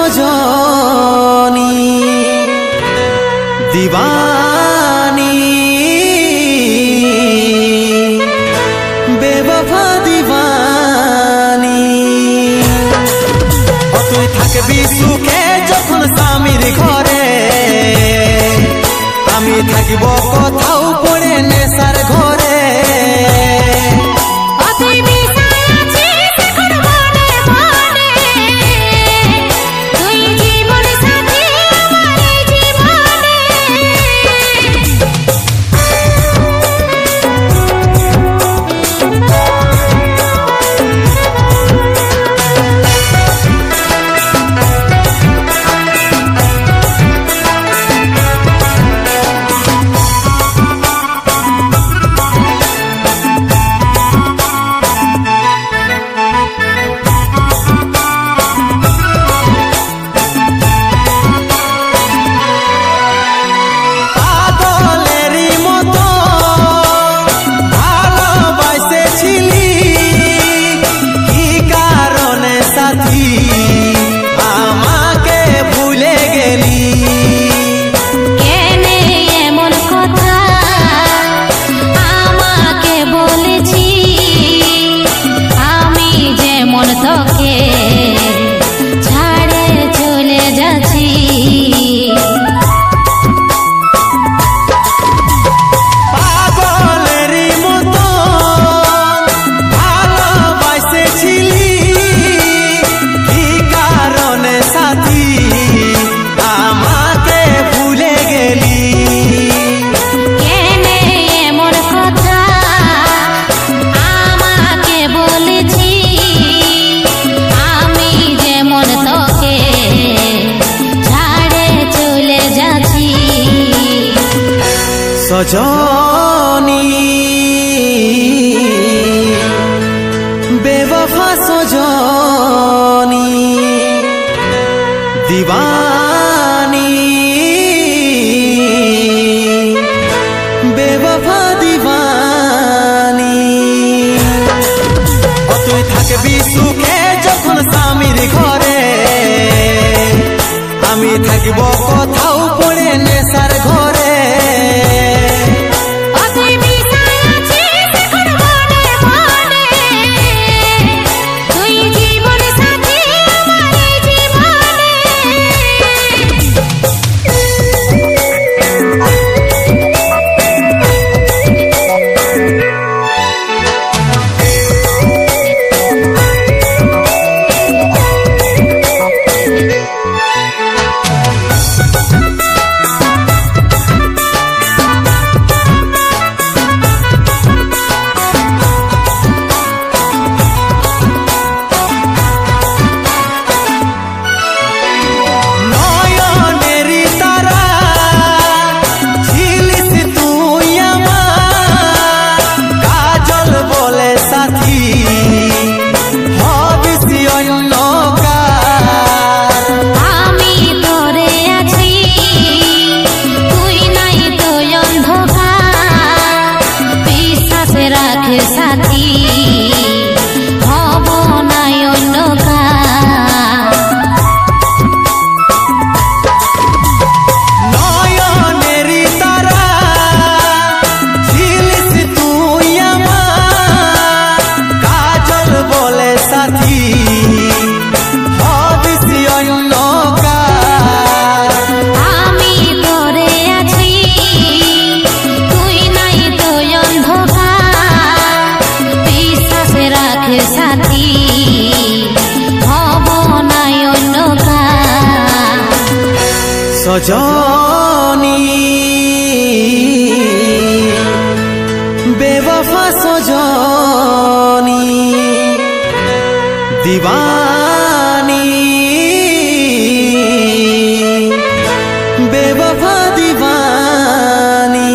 सजनी दीवानी बेवफा दीवानी तुई थाकबी सुखे जखन स्वामीर घरे आमी थाकिब कोथाओ पड़े नेशार घरे सजनी बेवफा सजनी दीवानी बेवफा दीवानी तुई थाकबी सुखे जखन स्वामीर घरे आमी थाकिब कोथाओ पड़े नेशार घरे सजनी बेवफा सजनी दीवानी बेवफा दीवानी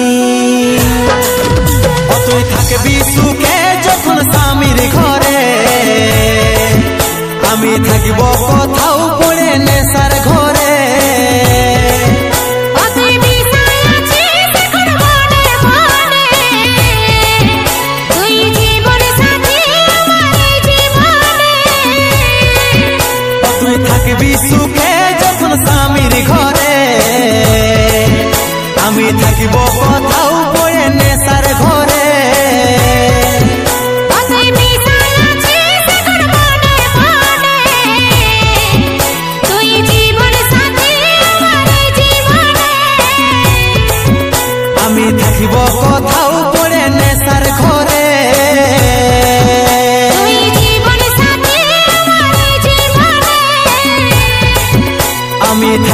तुई थाकबी सुखे जखन स्वामीर घरे आमी थाकिब कोथाओ पड़े नेशार घरे থাকবি সুখে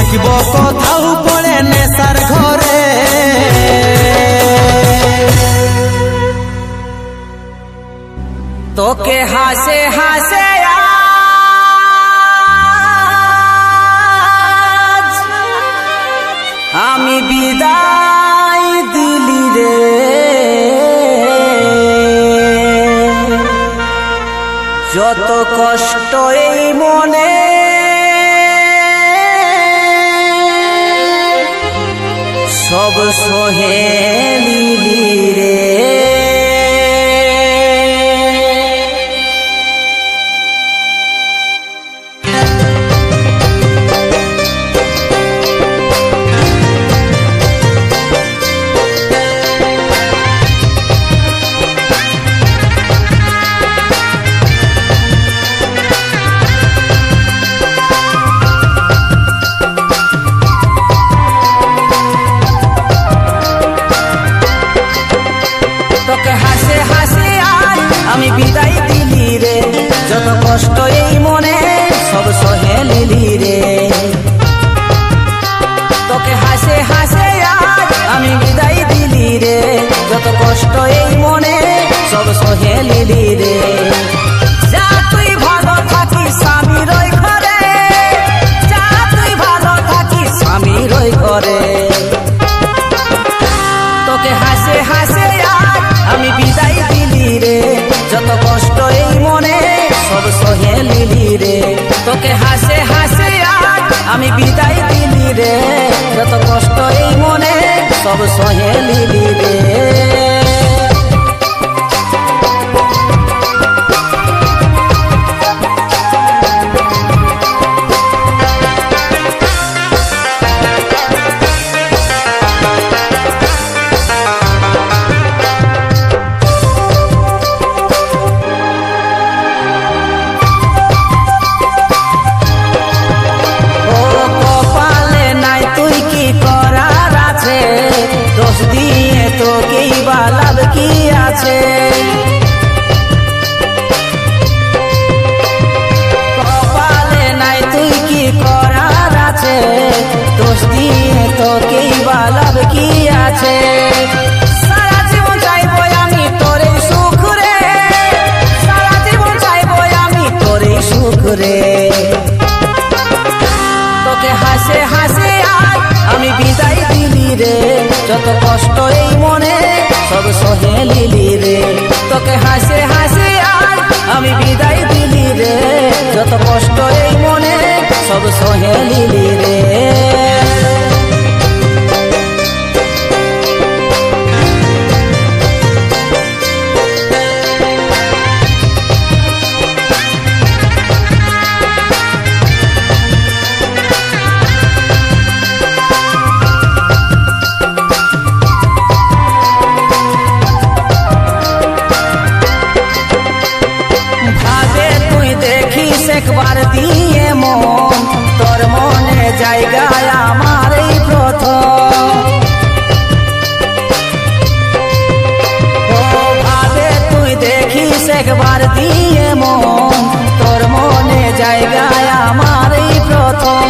থাকিব কথাও পড়ে নেশার ঘরে তোকে হাসে হাসে আমি বিদায় দিলি রে যত কষ্ট এই মনে সব সহে নিলি রে আমি বিদায় দিলি রে যত কষ্ট এই মনে সব সহে নিলি রে তোকে হাসে হাসে আজ আমি বিদায় দিলি রে যত কষ্ট এই মনে সব সহে নিলি রে যা তুই ভালো থাকিস স্বামীর ওই ঘরে যা তুই ভালো থাকিস স্বামীর ওই ঘরে তোকে হাসে হাসে আজ আমি বিদায় দিলি রে যত কষ্ট এই মনে সব সহে নিলি রে তোকে হাসে হাসে আজ আমি বিদায় দিলি রে যত কষ্ট এই মনে সব সহে নিলি রে দোষ দিয়ে তোকেই বা লাভ কি আছে কপালে নাই তুই কি করার আছে দোষ দিয়ে তোকেই বা লাভ কি আছে সারা জীবন চাইবো আমি তোরে সুখ রে সারা জীবন চাইবো আমি তোরে সুখ রে তোকে হাসে হাসে আজ আমি বিদায় দিলি রে যত কষ্ট এই মনে সব সহে নিলি রে তোকে হাসে হাসে আজ আমি বিদায় দিলি রে যত কষ্ট এই মনে সব সহে নিলি রে একবার দিয়ে মন তোর মনে জায়গায় আমার এই প্রথম ভাবে তুই দেখিস একবার দিয়ে মন তোর মনে জায়গায় আমার এই প্রথম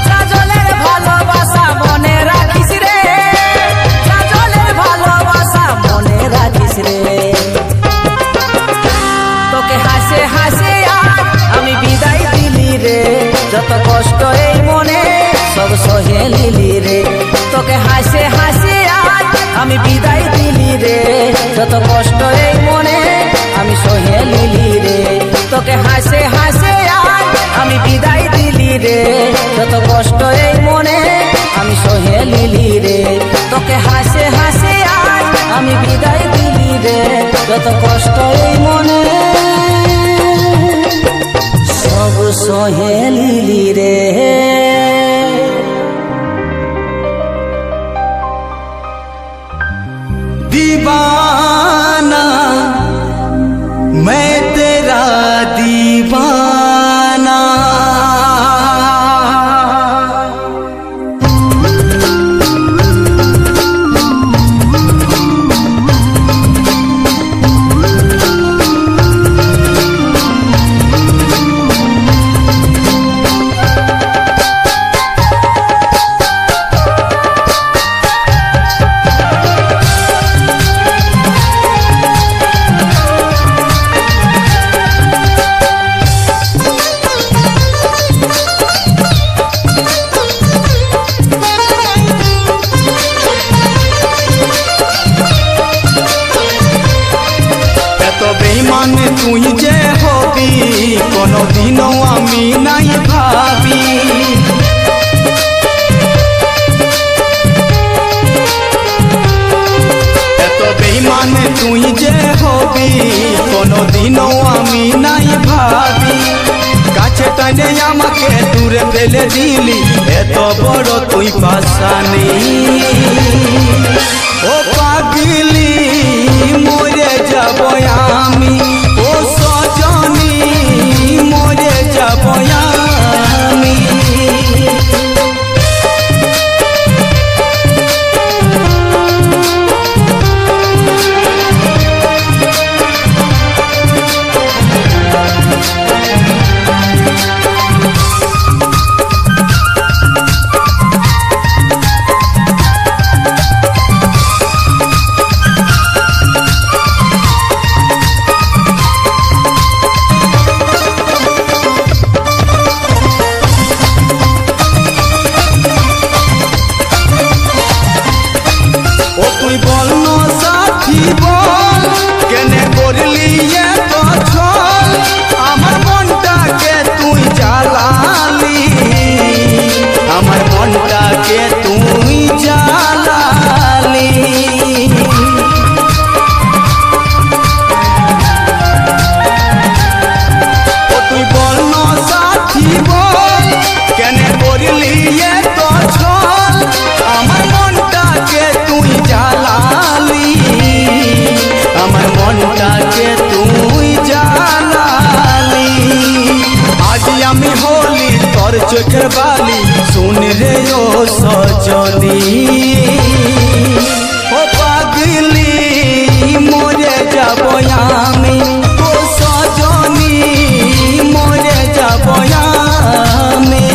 কাজলের ভালোবাসা মনে রাখিস রে কাজলের ভালোবাসা মনে রাখিস রে তোকে হাসে হাসে আমি বিদায় দিলি রে যত কষ্ট এই মনে সব সহে নিলি রে তোকে হাসে হাসে আজ আমি বিদায় দিলি রে যত কষ্ট এই মনে আমি সহে নিলি রে তোকে হাসে হাসে আজ আমি বিদায় দিলি রে যত কষ্ট এই মনে আমি সহে নিলি রে তোকে হাসে হাসে আজ আমি বিদায় দিলি রে যত কষ্ট এই মনে সব সহে নিলি রে दीवाना मैं तेरा दीवाना कोनो दिनो आमी नहीं भाबी एतो बेईमान तुई जे होबी कोनो दिनो आमी नहीं भाबी काछे टाने आमाके दूरे फेले दिली एतो बड़ो तुई पासानी ओ पागली मोरे जाबो आमी ओ सजनी मोरे जाबो आमी चोखर बाली सुन रे ओ सजनी ओ पागली मोरे जाबो आमी ओ सजनी मोरे जाबो आमी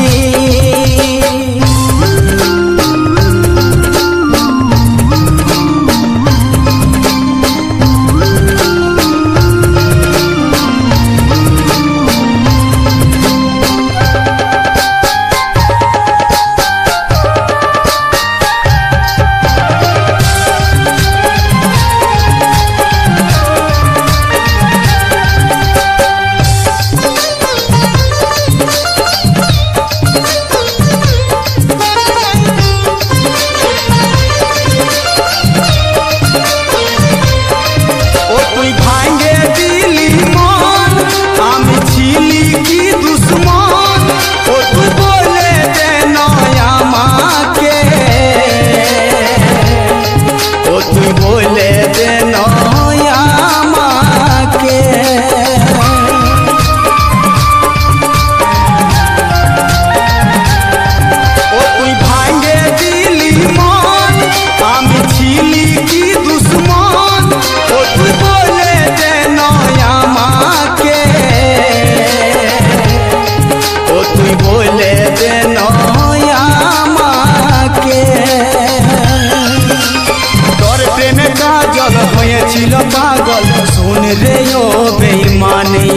पागल सुन रे ओ बेईमानी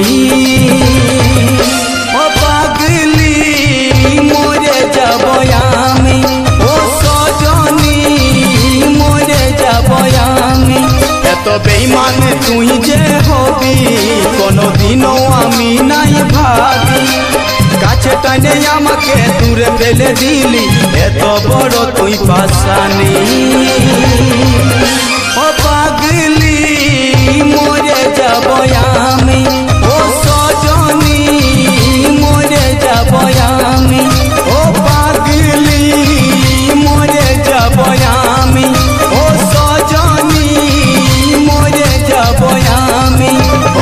ओ पागली मोरे जाबो आमी ओ सजनी मोरे जाबो आमी एतो बेईमान तुई जे होबी कोनो दिनो आमी नहीं भाबी काछे टाने आमाके दूरे फेले दिली एतो बड़ो तुई पासानी ओ पागली मोरे जाबो आमी ओ सजनी मोरे जाबो आमी ओ पागली मोरे जाबो आमी ओ सजनी मोरे जाबो आमी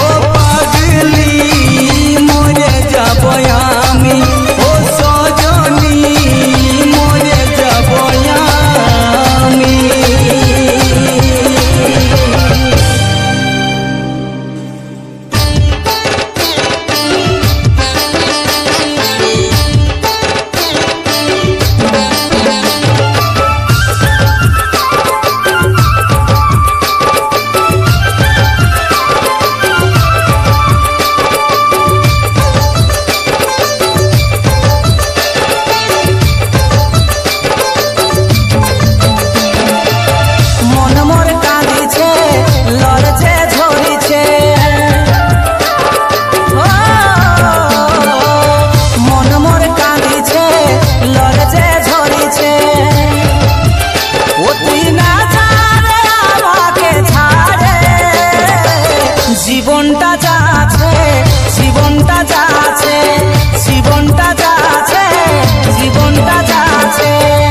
ओ पागली मोरे जाबो आमी ओ सजनी मोरे जाबो आमी যাচ্ছে, জীবনটা যাচ্ছে, জীবনটা যাচ্ছে, জীবনটা যাচ্ছে।